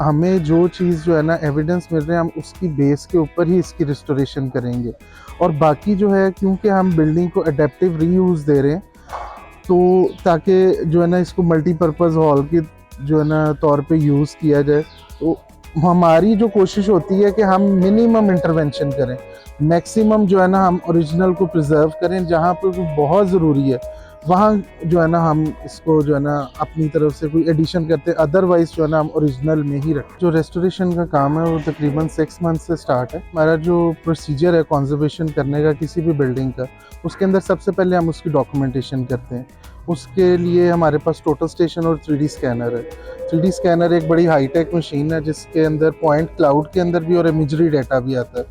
हमें जो चीज़ जो है ना एविडेंस मिल रहे हैं, हम उसकी बेस के ऊपर ही इसकी रिस्टोरेशन करेंगे। और बाकी जो है, क्योंकि हम बिल्डिंग को अडेप्टिव रीयूज़ दे रहे हैं, तो ताकि जो है ना इसको मल्टीपर्पज़ हॉल के जो है ना तौर पे यूज़ किया जाए, तो हमारी जो कोशिश होती है कि हम मिनिमम इंटरवेंशन करें, मैक्सिमम जो है ना हम ओरिजिनल को प्रिजर्व करें। जहाँ पर वो बहुत ज़रूरी है वहाँ जो है ना हम इसको जो है ना अपनी तरफ से कोई एडिशन करते हैं, अदरवाइज जो है ना हम ओरिजिनल में ही रखें। जो रेस्टोरेशन का काम है वो तकरीबन 6 मंथ से स्टार्ट है। हमारा जो प्रोसीजर है कंजर्वेशन करने का किसी भी बिल्डिंग का, उसके अंदर सबसे पहले हम उसकी डॉक्यूमेंटेशन करते हैं। उसके लिए हमारे पास टोटल स्टेशन और 3D स्कैनर है। 3D स्कैनर एक बड़ी हाईटेक मशीन है जिसके अंदर पॉइंट क्लाउड के अंदर भी और इमेजरी डाटा भी आता है।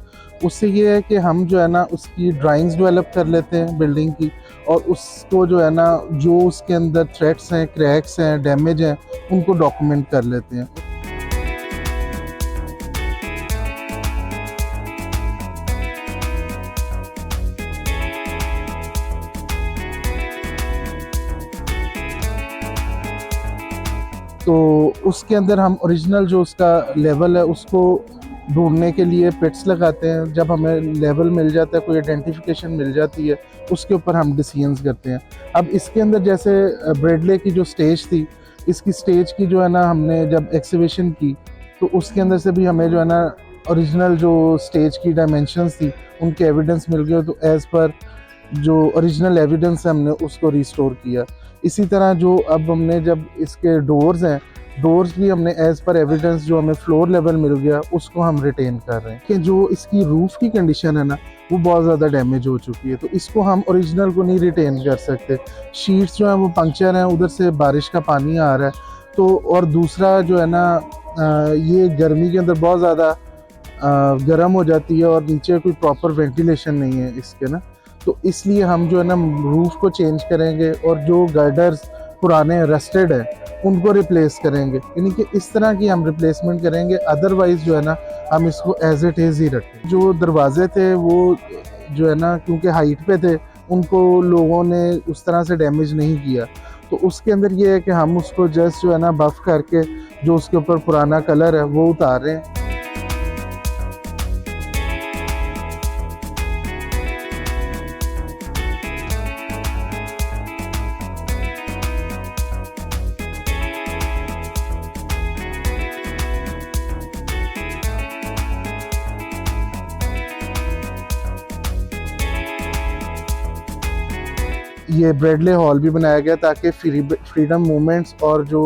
उससे ये है कि हम जो है ना उसकी ड्राइंग्स डेवलप कर लेते हैं बिल्डिंग की, और उसको जो है ना जो उसके अंदर थ्रेट्स हैं, क्रैक्स हैं, डैमेज हैं, उनको डॉक्यूमेंट कर लेते हैं। तो उसके अंदर हम ओरिजिनल जो उसका लेवल है उसको ढूंढने के लिए पिट्स लगाते हैं। जब हमें लेवल मिल जाता है, कोई आइडेंटिफिकेशन मिल जाती है, उसके ऊपर हम डिसीजंस करते हैं। अब इसके अंदर जैसे ब्रेडले की जो स्टेज थी, इसकी स्टेज की जो है ना हमने जब एक्सिबिशन की, तो उसके अंदर से भी हमें जो है ना ओरिजिनल जो स्टेज की डायमेंशंस थी उनके एविडेंस मिल गए। तो एज़ पर जो ओरिजिनल एविडेंस है हमने उसको रिस्टोर किया। इसी तरह जो अब हमने जब इसके डोर्स हैं, डोर्स भी हमने एज़ पर एविडेंस जो हमें फ्लोर लेवल मिल गया उसको हम रिटेन कर रहे हैं। कि जो इसकी रूफ़ की कंडीशन है ना वो बहुत ज़्यादा डैमेज हो चुकी है, तो इसको हम ओरिजिनल को नहीं रिटेन कर सकते। शीट्स जो हैं वो पंक्चर हैं, उधर से बारिश का पानी आ रहा है। तो और दूसरा जो है ना ये गर्मी के अंदर बहुत ज़्यादा गर्म हो जाती है और नीचे कोई प्रॉपर वेंटिलेशन नहीं है इसके ना, तो इसलिए हम जो है ना रूफ़ को चेंज करेंगे और जो गर्डर्स पुराने रस्टेड हैं उनको रिप्लेस करेंगे। यानी कि इस तरह की हम रिप्लेसमेंट करेंगे, अदरवाइज़ जो है ना हम इसको एज इट इज़ ही रखें। जो दरवाजे थे वो जो है ना क्योंकि हाइट पे थे, उनको लोगों ने उस तरह से डैमेज नहीं किया, तो उसके अंदर ये है कि हम उसको जस्ट जो है ना बफ़ करके जो उसके ऊपर पुराना कलर है वो उतार रहे हैं। ये ब्रेडले हॉल भी बनाया गया ताकि फ्रीडम मूवमेंट्स और जो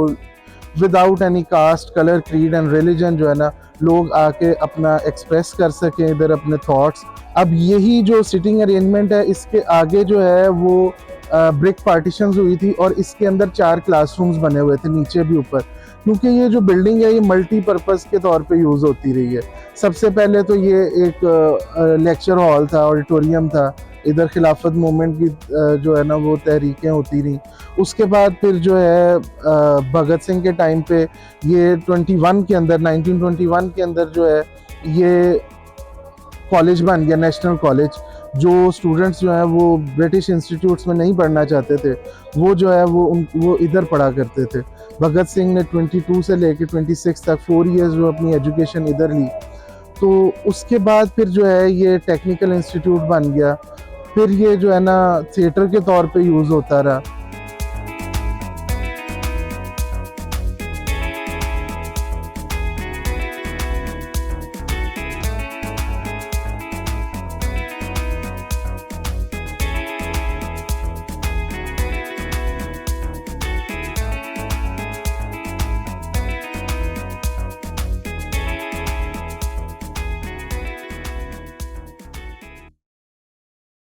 without any caste, colour, creed and religion जो है ना लोग आके अपना एक्सप्रेस कर सकें इधर अपने थॉट्स। अब यही जो सिटिंग अरेंजमेंट है, इसके आगे जो है वो ब्रिक पार्टीशंस हुई थी और इसके अंदर 4 क्लासरूम्स बने हुए थे, नीचे भी ऊपर। क्योंकि ये जो बिल्डिंग है ये मल्टीपर्पज़ के तौर पे यूज़ होती रही है। सबसे पहले तो ये एक लेक्चर हॉल था, ऑडिटोरियम था, इधर खिलाफत मूवमेंट की जो है ना वो तहरीकें होती रहीं। उसके बाद फिर जो है भगत सिंह के टाइम पे ये 1921 के अंदर जो है ये कॉलेज बन गया, नेशनल कॉलेज। जो स्टूडेंट्स जो हैं वो ब्रिटिश इंस्टीट्यूट्स में नहीं पढ़ना चाहते थे, वो जो है वो इधर पढ़ा करते थे। भगत सिंह ने 22 से लेकर 26 तक 4 ईयर्स जो अपनी एजुकेशन इधर ली। तो उसके बाद फिर जो है ये टेक्निकल इंस्टीट्यूट बन गया। फिर ये जो है ना थिएटर के तौर पे यूज़ होता रहा।